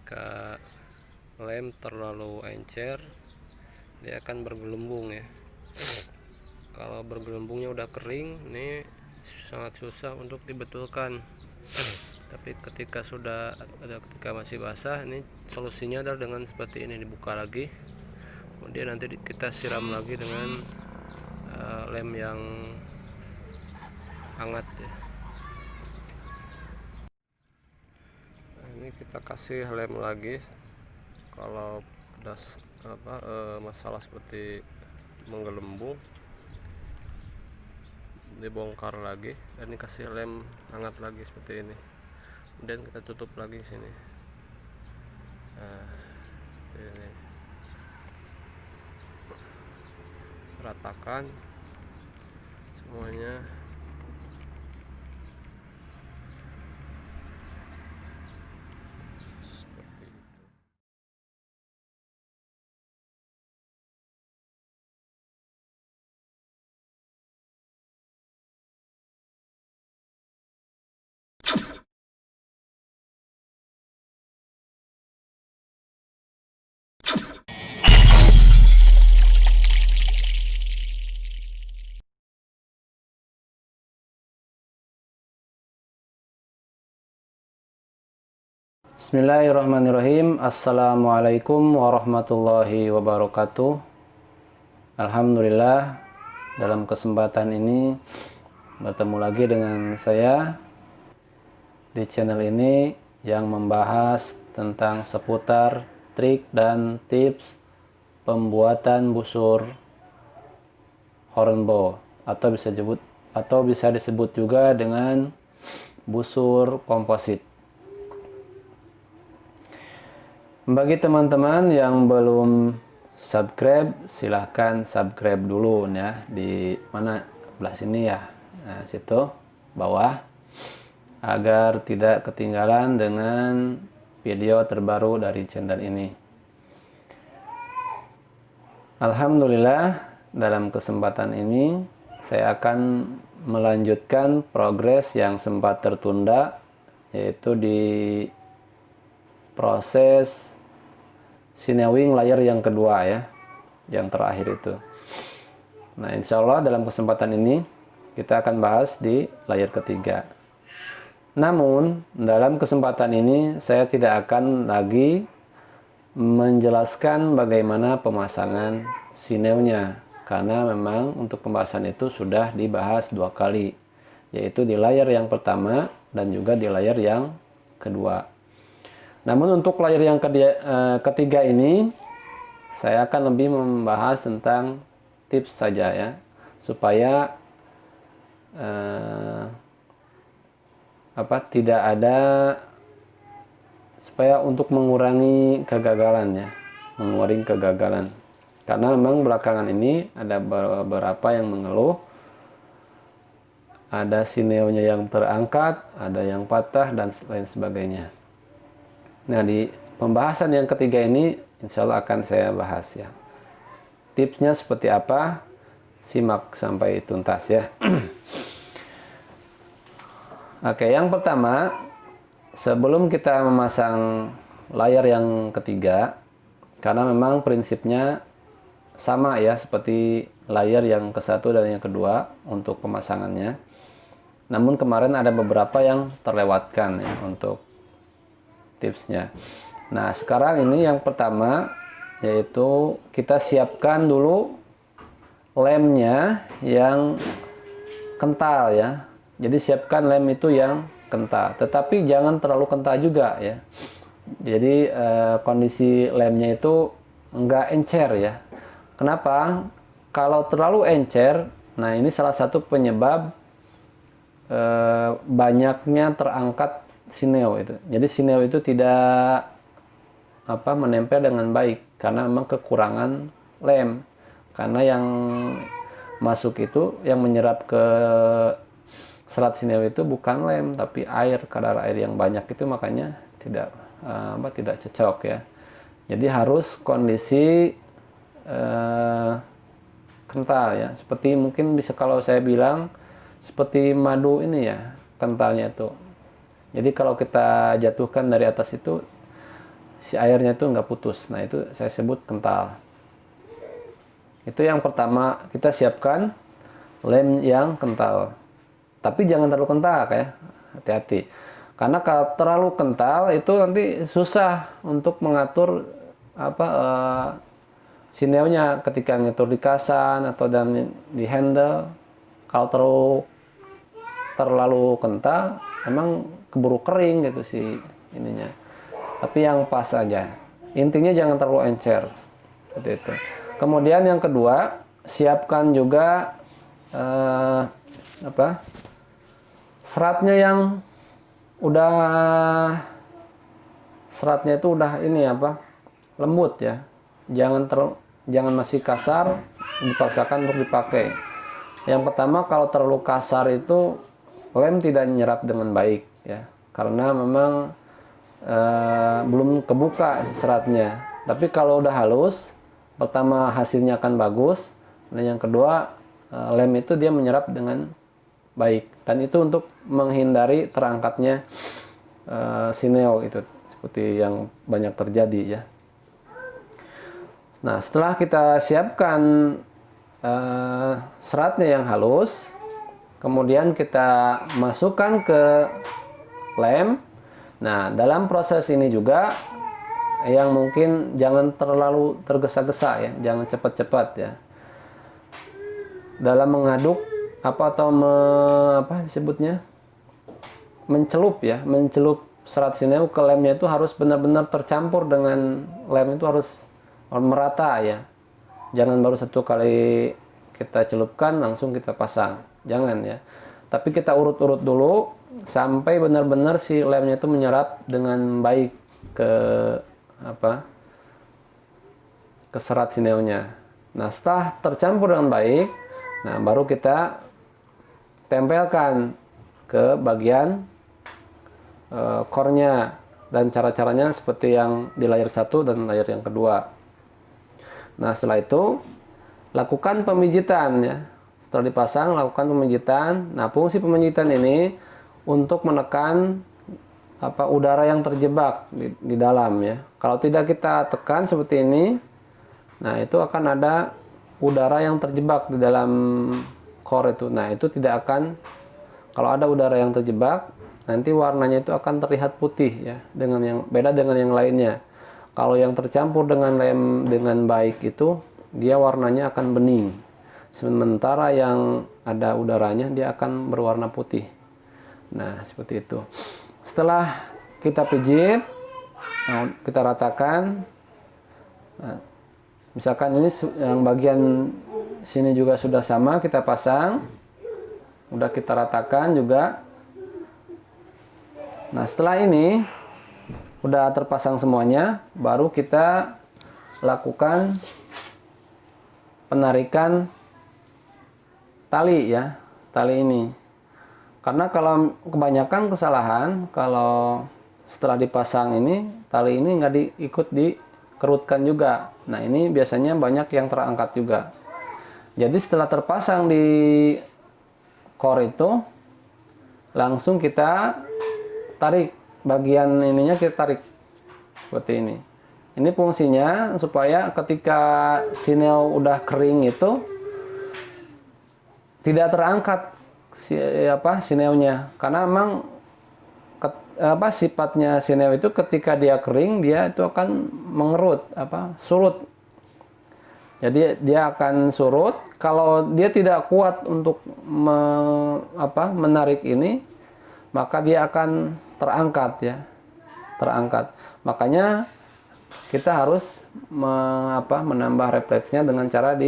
ketika lem terlalu encer dia akan bergelembung ya. Kalau bergelembungnya udah kering, ini sangat susah untuk dibetulkan. Tapi ketika masih basah, ini solusinya adalah dengan seperti ini, dibuka lagi, kemudian nanti kita siram lagi dengan lem yang hangat ya. Nah, ini kita kasih lem lagi. Kalau ada masalah seperti menggelembung, dibongkar lagi dan dikasih lem hangat lagi seperti ini, kemudian kita tutup lagi sini. Nah, ini ratakan semuanya. Seperti itu. Bismillahirrahmanirrahim. Assalamualaikum warahmatullahi wabarakatuh. Alhamdulillah, dalam kesempatan ini bertemu lagi dengan saya di channel ini yang membahas tentang seputar trik dan tips pembuatan busur hornbow atau bisa disebut juga dengan busur komposit. Bagi teman-teman yang belum subscribe, silahkan subscribe dulu ya, di mana, sebelah sini ya, nah situ bawah, agar tidak ketinggalan dengan video terbaru dari channel ini. Alhamdulillah, dalam kesempatan ini saya akan melanjutkan progres yang sempat tertunda, yaitu di proses sinewing layer yang kedua ya, yang terakhir itu. Nah, insya Allah dalam kesempatan ini kita akan bahas di layer ketiga. Namun dalam kesempatan ini saya tidak akan lagi menjelaskan bagaimana pemasangan sinewnya, karena memang untuk pembahasan itu sudah dibahas 2 kali, yaitu di layer yang pertama dan juga di layer yang kedua. Namun untuk layer yang ketiga ini saya akan lebih membahas tentang tips saja ya, supaya tidak ada, supaya untuk mengurangi kegagalan ya, karena memang belakangan ini ada beberapa yang mengeluh ada sinewnya yang terangkat, ada yang patah dan lain sebagainya. Nah, di pembahasan yang ketiga ini insya Allah akan saya bahas ya. Tipsnya seperti apa? Simak sampai tuntas ya. Oke, yang pertama, sebelum kita memasang layar yang ketiga, karena memang prinsipnya sama ya seperti layar yang ke-1 dan yang kedua untuk pemasangannya. Namun kemarin ada beberapa yang terlewatkan ya untuk tipsnya. Nah, sekarang ini yang pertama, yaitu kita siapkan dulu lemnya yang kental ya. Jadi siapkan lem itu yang kental, tetapi jangan terlalu kental juga ya. Jadi kondisi lemnya itu enggak encer ya. Kenapa? Kalau terlalu encer, nah ini salah satu penyebab banyaknya terangkat sineo itu. Jadi sineo itu tidak menempel dengan baik karena memang kekurangan lem. Karena yang masuk itu, yang menyerap ke serat sineo itu bukan lem tapi air, kadar air yang banyak itu, makanya tidak cocok ya. Jadi harus kondisi kental ya. Seperti mungkin bisa kalau saya bilang seperti madu ini ya, kentalnya itu. Jadi kalau kita jatuhkan dari atas itu si airnya itu nggak putus. Nah itu saya sebut kental. Itu yang pertama, kita siapkan lem yang kental. Tapi jangan terlalu kental ya, hati-hati. Karena kalau terlalu kental itu nanti susah untuk mengatur sineonya ketika ngetur di kasan atau dan di handle. Kalau terlalu kental, emang keburu kering gitu si ininya. Tapi yang pas aja. Intinya jangan terlalu encer. Seperti itu. Kemudian yang kedua, siapkan juga seratnya yang seratnya itu udah ini lembut ya. Jangan masih kasar dipaksakan untuk dipakai. Yang pertama, kalau terlalu kasar itu lem tidak nyerap dengan baik ya. Karena memang belum kebuka seratnya. Tapi kalau udah halus, pertama hasilnya akan bagus, dan yang kedua lem itu dia menyerap dengan baik, dan itu untuk menghindari terangkatnya sineo itu seperti yang banyak terjadi ya. Nah setelah kita siapkan seratnya yang halus, kemudian kita masukkan ke lem. Nah dalam proses ini juga yang mungkin jangan terlalu tergesa-gesa ya, jangan cepat-cepat ya. Dalam mengaduk disebutnya mencelup serat sineo ke lemnya itu harus benar-benar tercampur dengan lem, itu harus merata ya. Jangan baru satu kali kita celupkan langsung kita pasang, jangan ya. Tapi kita urut-urut dulu sampai benar-benar si lemnya itu menyerap dengan baik ke serat sineonya. Nah setelah tercampur dengan baik, nah baru kita tempelkan ke bagian core-nya, dan cara-caranya seperti yang di layer 1 dan layer yang kedua. Nah setelah itu lakukan pemijitan ya. Setelah dipasang, lakukan pemijitan. Nah fungsi pemijitan ini untuk menekan udara yang terjebak di dalam ya. Kalau tidak kita tekan seperti ini, nah itu akan ada udara yang terjebak di dalam core itu. Nah itu tidak akan, kalau ada udara yang terjebak, nanti warnanya itu akan terlihat putih ya, beda dengan yang lainnya. Kalau yang tercampur dengan lem dengan baik itu dia warnanya akan bening, sementara yang ada udaranya dia akan berwarna putih. Nah seperti itu. Setelah kita pijit, kita ratakan. Nah, misalkan ini yang bagian sini juga sudah sama, kita pasang, udah kita ratakan juga. Nah setelah ini udah terpasang semuanya, baru kita lakukan penarikan tali ya, tali ini. Karena kalau kebanyakan kesalahan, kalau setelah dipasang ini, tali ini nggak ikut dikerutkan juga. Nah ini biasanya banyak yang terangkat juga. Jadi setelah terpasang di core itu, langsung kita tarik bagian ininya, kita tarik seperti ini. Ini fungsinya supaya ketika sineo udah kering itu tidak terangkat sineonya, karena memang sifatnya sineo itu ketika dia kering dia itu akan mengerut surut. Jadi dia akan surut. Kalau dia tidak kuat untuk menarik ini, maka dia akan terangkat ya, terangkat. Makanya kita harus menambah refleksnya dengan cara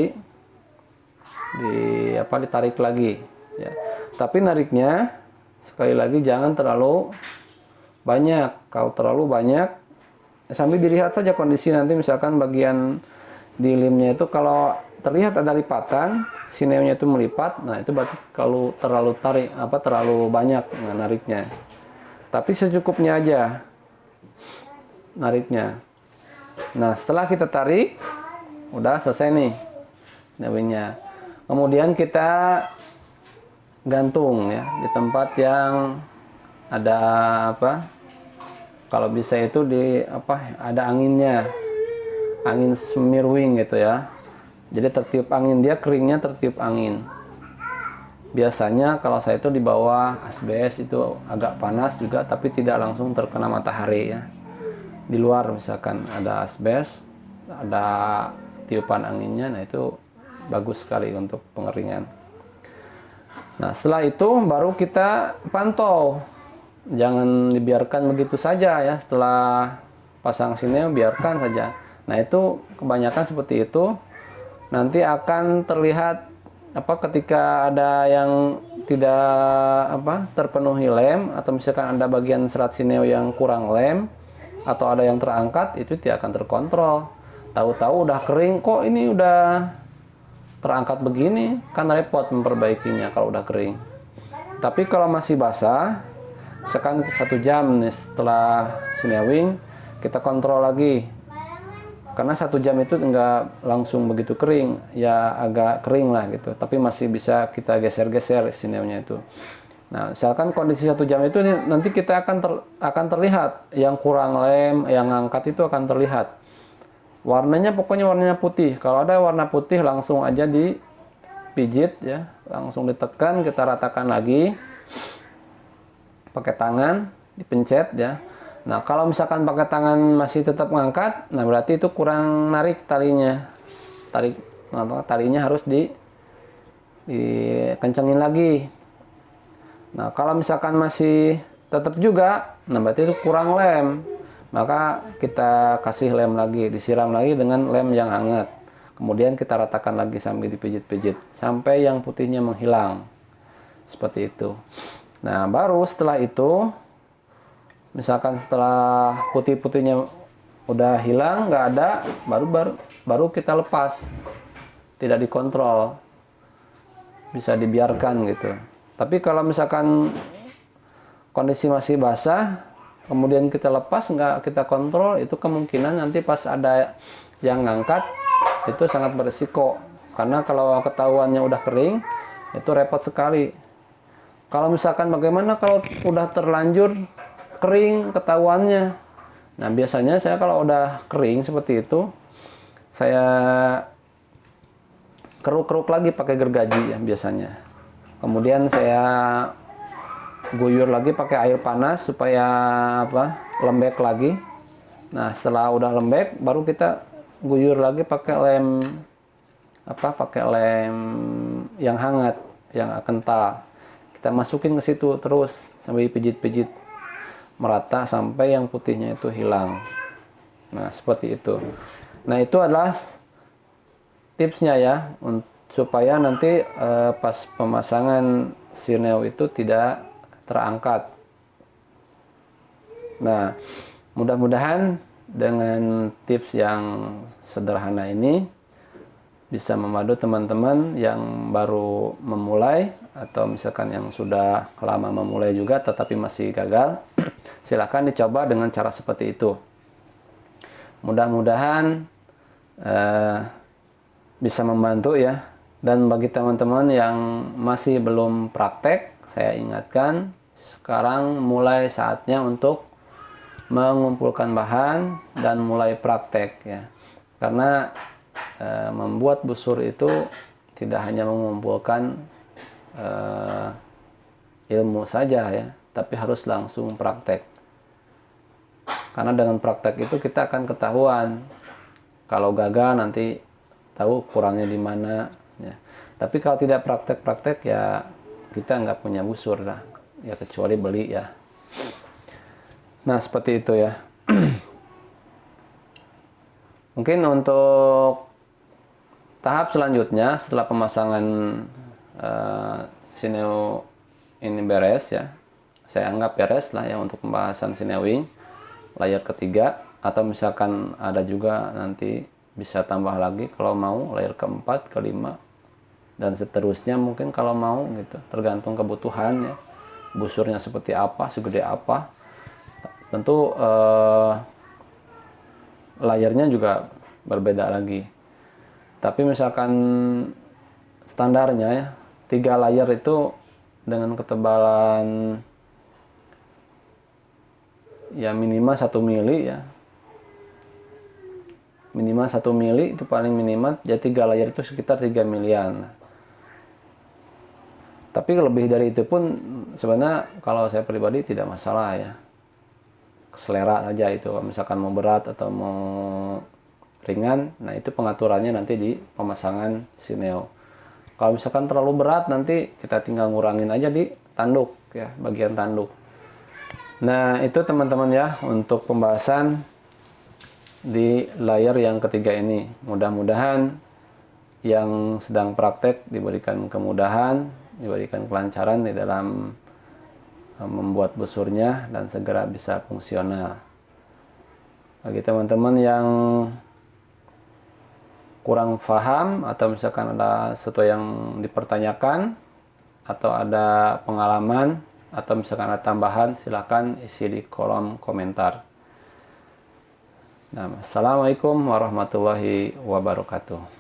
ditarik lagi ya. Tapi nariknya sekali lagi jangan terlalu banyak. Kalau terlalu banyak, sambil dilihat saja kondisi nanti, misalkan bagian di limnya itu kalau terlihat ada lipatan, sineonya itu melipat, nah itu berarti kalau terlalu terlalu banyak nariknya. Tapi secukupnya aja nariknya. Nah setelah kita tarik, udah selesai nih daunnya. Kemudian kita gantung ya di tempat yang ada Kalau bisa itu di apa, ada anginnya, angin smirwing gitu ya. Jadi tertiup angin, dia keringnya tertiup angin. Biasanya kalau saya itu di bawah asbes itu agak panas juga, tapi tidak langsung terkena matahari ya. Di luar misalkan ada asbes, ada tiupan anginnya, nah itu bagus sekali untuk pengeringan. Nah setelah itu baru kita pantau, jangan dibiarkan begitu saja ya. Setelah pasang sineo biarkan saja. Nah itu kebanyakan seperti itu, nanti akan terlihat apa ketika ada yang tidak apa terpenuhi lem, atau misalkan ada bagian serat sineo yang kurang lem atau ada yang terangkat, itu tidak akan terkontrol. Tahu-tahu udah kering, kok ini udah terangkat begini, kan repot memperbaikinya kalau udah kering. Tapi kalau masih basah, misalkan 1 jam nih setelah sinewing, kita kontrol lagi. Karena 1 jam itu enggak langsung begitu kering, ya agak kering lah gitu. Tapi masih bisa kita geser-geser sineonya itu. Nah, misalkan kondisi 1 jam itu nanti kita akan terlihat yang kurang lem, yang ngangkat itu akan terlihat. Warnanya pokoknya warnanya putih. Kalau ada warna putih langsung aja dipijit ya, langsung ditekan, kita ratakan lagi pakai tangan, dipencet ya. Nah, kalau misalkan pakai tangan masih tetap ngangkat, nah berarti itu kurang narik talinya. Talinya harus dikencengin lagi. Nah, kalau misalkan masih tetap juga, nah berarti itu kurang lem. Maka kita kasih lem lagi, disiram lagi dengan lem yang hangat. Kemudian kita ratakan lagi sambil dipijit-pijit sampai yang putihnya menghilang. Seperti itu. Nah, baru setelah itu, misalkan setelah putih-putihnya udah hilang, nggak ada, baru kita lepas. Tidak dikontrol. Bisa dibiarkan gitu. Tapi kalau misalkan kondisi masih basah, kemudian kita lepas, nggak kita kontrol, itu kemungkinan nanti pas ada yang ngangkat itu sangat berisiko. Karena kalau ketahuannya udah kering, itu repot sekali. Kalau misalkan bagaimana kalau udah terlanjur kering ketahuannya? Nah biasanya saya kalau udah kering seperti itu, saya keruk-keruk lagi pakai gergaji ya biasanya. Kemudian saya guyur lagi pakai air panas supaya lembek lagi. Nah setelah udah lembek baru kita guyur lagi pakai lem yang hangat, yang kental. Kita masukin ke situ terus sampai pijit-pijit merata sampai yang putihnya itu hilang. Nah seperti itu. Nah itu adalah tipsnya ya, supaya nanti pas pemasangan sineo itu tidak terangkat. Nah, mudah-mudahan dengan tips yang sederhana ini bisa membantu teman-teman yang baru memulai atau misalkan yang sudah lama memulai juga tetapi masih gagal. Silakan dicoba dengan cara seperti itu. Mudah-mudahan bisa membantu ya. Dan bagi teman-teman yang masih belum praktek, saya ingatkan sekarang mulai saatnya untuk mengumpulkan bahan dan mulai praktek ya. Karena membuat busur itu tidak hanya mengumpulkan ilmu saja ya, tapi harus langsung praktek. Karena dengan praktek itu kita akan ketahuan. Kalau gagal nanti tahu kurangnya di mana ya. Tapi kalau tidak praktek-praktek ya kita nggak punya busur lah ya, kecuali beli ya. Nah seperti itu ya. Mungkin untuk tahap selanjutnya setelah pemasangan sineo ini beres ya, saya anggap beres lah ya untuk pembahasan sinewing layar ketiga, atau misalkan ada juga nanti bisa tambah lagi kalau mau layar keempat, kelima, dan seterusnya mungkin kalau mau gitu, tergantung kebutuhan ya, busurnya seperti apa, segede apa. Tentu layarnya juga berbeda lagi. Tapi misalkan standarnya ya 3 layar itu dengan ketebalan ya minimal 1 mili ya. Minimal 1 mili itu paling minimal, jadi 3 layar itu sekitar 3 milian. Tapi lebih dari itu pun sebenarnya kalau saya pribadi tidak masalah ya. Selera saja itu, kalau misalkan mau berat atau mau ringan, nah itu pengaturannya nanti di pemasangan sineo. Kalau misalkan terlalu berat, nanti kita tinggal ngurangin aja di tanduk ya, bagian tanduk. Nah itu teman-teman ya untuk pembahasan di layar yang ketiga ini. Mudah-mudahan yang sedang praktek diberikan kemudahan, diberikan kelancaran di dalam membuat busurnya dan segera bisa fungsional. Bagi teman-teman yang kurang paham atau misalkan ada sesuatu yang dipertanyakan atau ada pengalaman atau misalkan ada tambahan, silahkan isi di kolom komentar. Nah, assalamualaikum warahmatullahi wabarakatuh.